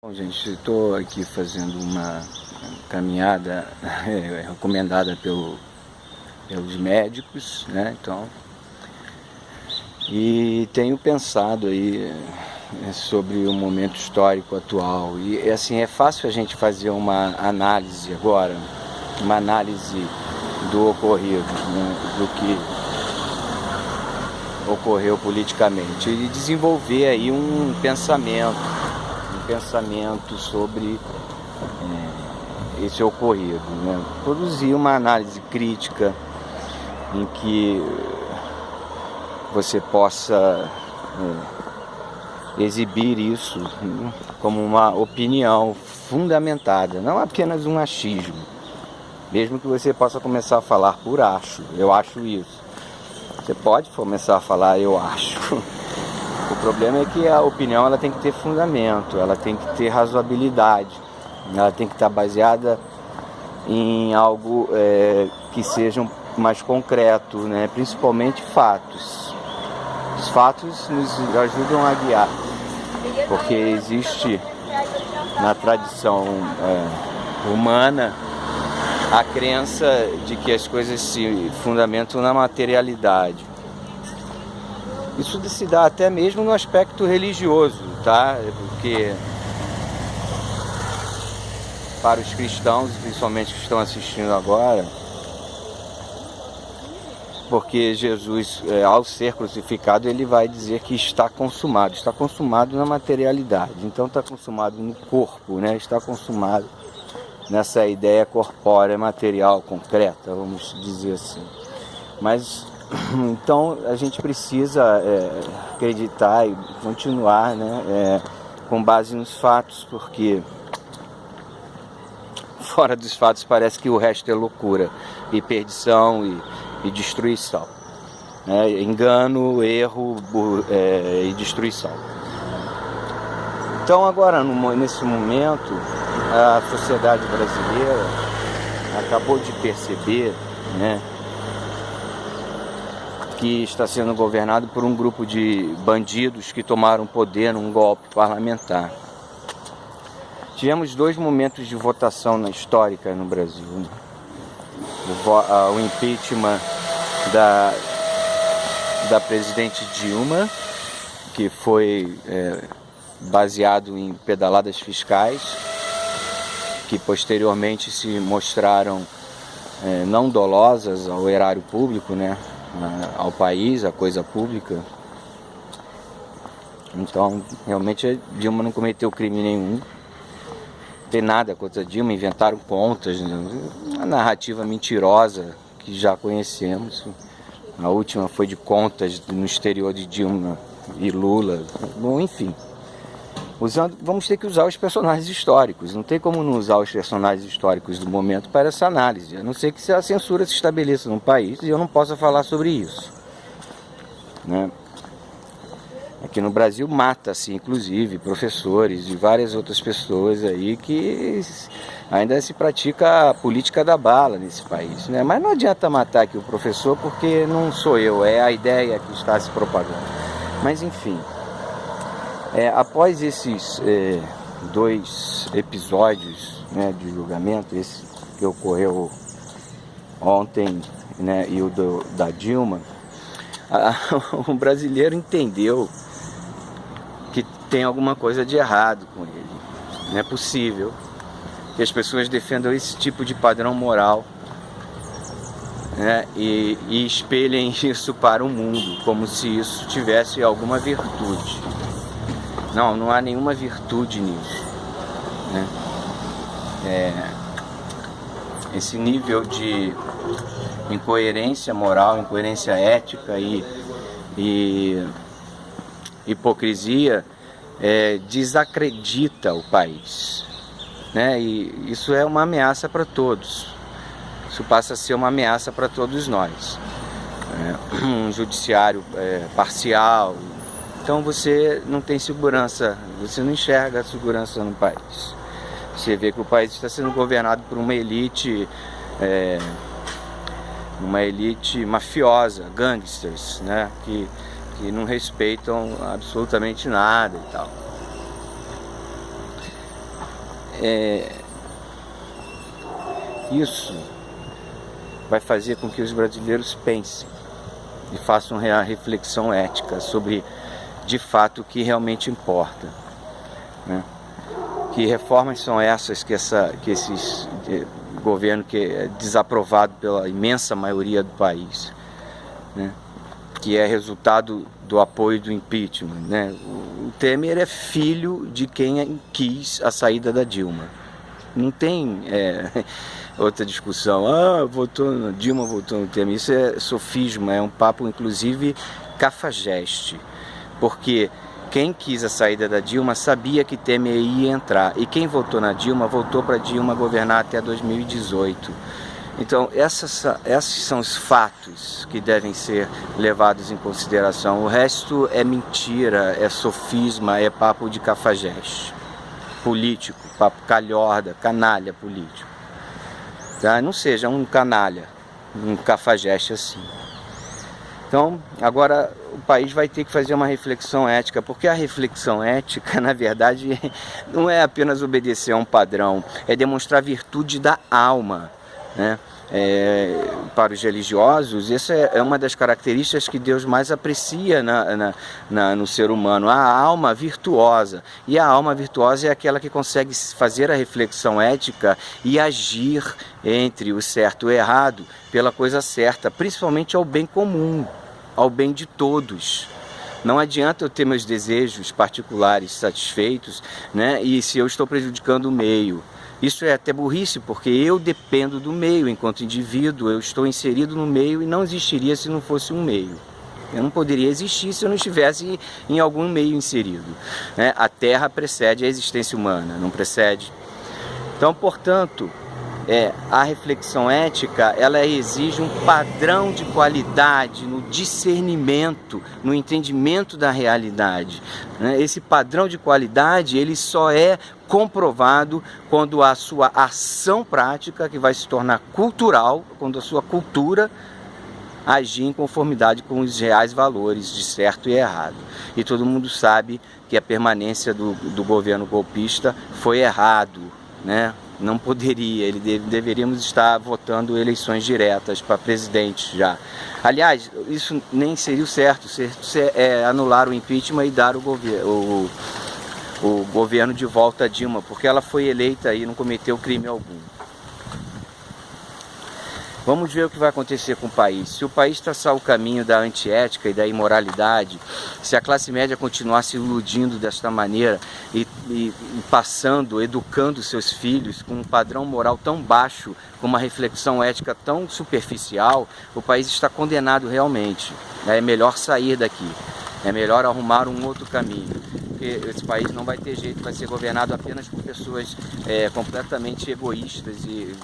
Bom, gente, estou aqui fazendo uma caminhada recomendada pelos médicos, né? E tenho pensado aí sobre o momento histórico atual. E assim, é fácil a gente fazer uma análise agora, uma análise do ocorrido, né? Do que ocorreu politicamente, e desenvolver aí um pensamento sobre esse ocorrido, né? Produzir uma análise crítica em que você possa exibir isso como uma opinião fundamentada, não apenas um achismo, mesmo que você possa começar a falar por acho, eu acho isso. Você pode começar a falar eu acho. O problema é que a opinião ela tem que ter fundamento, ela tem que ter razoabilidade, ela tem que estar baseada em algo que seja mais concreto, né? Principalmente fatos. Os fatos nos ajudam a guiar, porque existe na tradição humana a crença de que as coisas se fundamentam na materialidade. Isso se dá até mesmo no aspecto religioso, tá? Porque para os cristãos, principalmente que estão assistindo agora, porque Jesus, ao ser crucificado, ele vai dizer que está consumado na materialidade. Então está consumado no corpo, né? Está consumado nessa ideia corpórea, material, concreta, vamos dizer assim. Mas então a gente precisa acreditar e continuar, né, com base nos fatos, porque fora dos fatos parece que o resto é loucura e perdição e destruição, né? Engano, erro e destruição. Então agora, nesse momento, a sociedade brasileira acabou de perceber, né, que está sendo governado por um grupo de bandidos que tomaram poder num golpe parlamentar. Tivemos 2 momentos de votação histórica no Brasil, né? O impeachment da presidente Dilma, que foi baseado em pedaladas fiscais, que posteriormente se mostraram não dolosas ao erário público, né? Ao país, à coisa pública. Então, realmente, a Dilma não cometeu crime nenhum. Não tem nada contra a Dilma, inventaram contas, né? Uma narrativa mentirosa que já conhecemos. A última foi de contas no exterior de Dilma e Lula. Bom, enfim. Vamos ter que usar os personagens históricos. Não tem como não usar os personagens históricos do momento para essa análise, a não ser que a censura se estabeleça no país e eu não possa falar sobre isso, né? Aqui no Brasil mata-se, inclusive, professores e várias outras pessoas aí que ainda se pratica a política da bala nesse país, né? Mas não adianta matar aqui o professor, porque não sou eu, é a ideia que está se propagando. Mas enfim, após esses 2 episódios, né, de julgamento, esse que ocorreu ontem, né, e o da Dilma, o brasileiro entendeu que tem alguma coisa de errado com ele. Não é possível que as pessoas defendam esse tipo de padrão moral, né, e espelhem isso para o mundo, como se isso tivesse alguma virtude. Não há nenhuma virtude nisso, né? Esse nível de incoerência moral, incoerência ética e hipocrisia desacredita o país, né? E isso é uma ameaça para todos. Isso passa a ser uma ameaça para todos nós. Um judiciário parcial. Então você não tem segurança, você não enxerga a segurança no país. Você vê que o país está sendo governado por uma elite mafiosa, gangsters, né? Que não respeitam absolutamente nada e tal. isso vai fazer com que os brasileiros pensem e façam uma reflexão ética sobre, de fato, o que realmente importa, né? Que reformas são essas que esses governo que é desaprovado pela imensa maioria do país, né? Que é resultado do apoio do impeachment, né? O Temer é filho de quem quis a saída da Dilma. Não tem outra discussão. Dilma votou no Temer. Isso é sofisma, é um papo, inclusive, cafajeste. Porque quem quis a saída da Dilma sabia que Temer ia entrar. E quem votou na Dilma, votou para Dilma governar até 2018. Então, esses são os fatos que devem ser levados em consideração. O resto é mentira, é sofisma, é papo de cafajeste político, papo calhorda, canalha político. Tá? Não seja um canalha, um cafajeste assim. Então, agora o país vai ter que fazer uma reflexão ética, porque a reflexão ética, na verdade, não é apenas obedecer a um padrão, é demonstrar virtude da alma, né? Para os religiosos, essa é uma das características que Deus mais aprecia no ser humano, a alma virtuosa. E a alma virtuosa é aquela que consegue fazer a reflexão ética e agir entre o certo e o errado pela coisa certa, principalmente ao bem comum, ao bem de todos. Não adianta eu ter meus desejos particulares satisfeitos, né? E se eu estou prejudicando o meio. Isso é até burrice, porque eu dependo do meio enquanto indivíduo, eu estou inserido no meio e não existiria se não fosse um meio. Eu não poderia existir se eu não estivesse em algum meio inserido, né? A Terra precede a existência humana, não precede? Então, portanto, a reflexão ética, ela exige um padrão de qualidade no discernimento, no entendimento da realidade, né? Esse padrão de qualidade, ele só é comprovado quando a sua ação prática, que vai se tornar cultural, quando a sua cultura agir em conformidade com os reais valores de certo e errado. E todo mundo sabe que a permanência do governo golpista foi errado, né? Não poderia, deveríamos estar votando eleições diretas para presidente já. Aliás, isso nem seria o certo, anular o impeachment e dar o governo de volta a Dilma, porque ela foi eleita e não cometeu crime algum. Vamos ver o que vai acontecer com o país. Se o país traçar o caminho da antiética e da imoralidade, se a classe média continuar se iludindo desta maneira e passando, educando seus filhos com um padrão moral tão baixo, com uma reflexão ética tão superficial, o país está condenado realmente. É melhor sair daqui, é melhor arrumar um outro caminho. Porque esse país não vai ter jeito, vai ser governado apenas por pessoas completamente egoístas e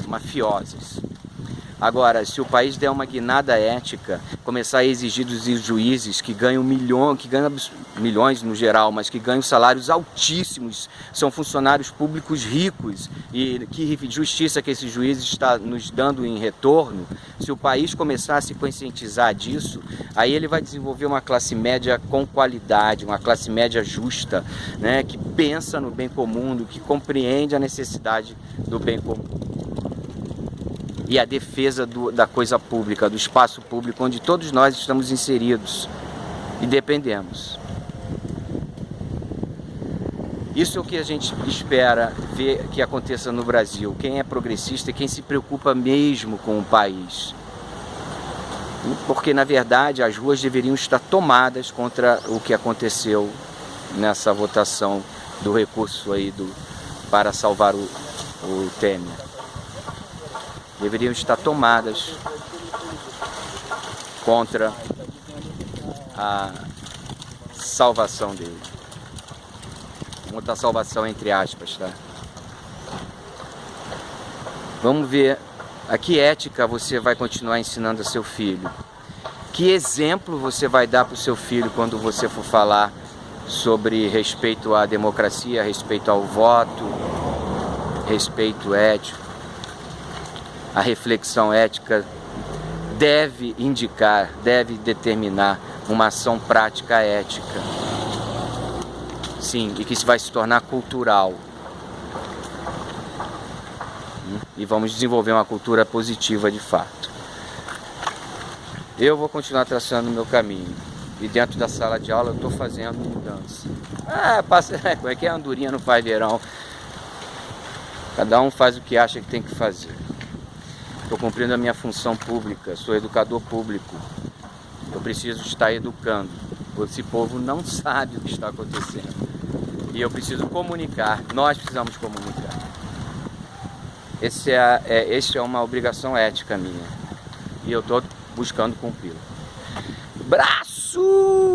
mafiosas. Agora, se o país der uma guinada ética, começar a exigir dos juízes que ganham milhões no geral, mas que ganham salários altíssimos, são funcionários públicos ricos, e que justiça que esse juiz está nos dando em retorno, se o país começar a se conscientizar disso, aí ele vai desenvolver uma classe média com qualidade, uma classe média justa, né, que pensa no bem comum, que compreende a necessidade do bem comum. E a defesa da coisa pública, do espaço público, onde todos nós estamos inseridos e dependemos. Isso é o que a gente espera ver que aconteça no Brasil. Quem é progressista e quem se preocupa mesmo com o país. Porque, na verdade, as ruas deveriam estar tomadas contra o que aconteceu nessa votação do recurso aí para salvar o Temer. Deveriam estar tomadas contra a salvação dele. Vamos botar salvação entre aspas, tá? Vamos ver a que ética você vai continuar ensinando a seu filho. Que exemplo você vai dar para o seu filho quando você for falar sobre respeito à democracia, respeito ao voto, respeito ético. A reflexão ética deve indicar, deve determinar uma ação prática ética. Sim, e que isso vai se tornar cultural. E vamos desenvolver uma cultura positiva de fato. Eu vou continuar traçando o meu caminho. E dentro da sala de aula eu estou fazendo mudança. Como é que a andorinha não faz verão? Cada um faz o que acha que tem que fazer. Estou cumprindo a minha função pública, sou educador público. Eu preciso estar educando. Esse povo não sabe o que está acontecendo. E eu preciso comunicar, nós precisamos comunicar. Esse é uma obrigação ética minha. E eu estou buscando cumpri-la. Braço!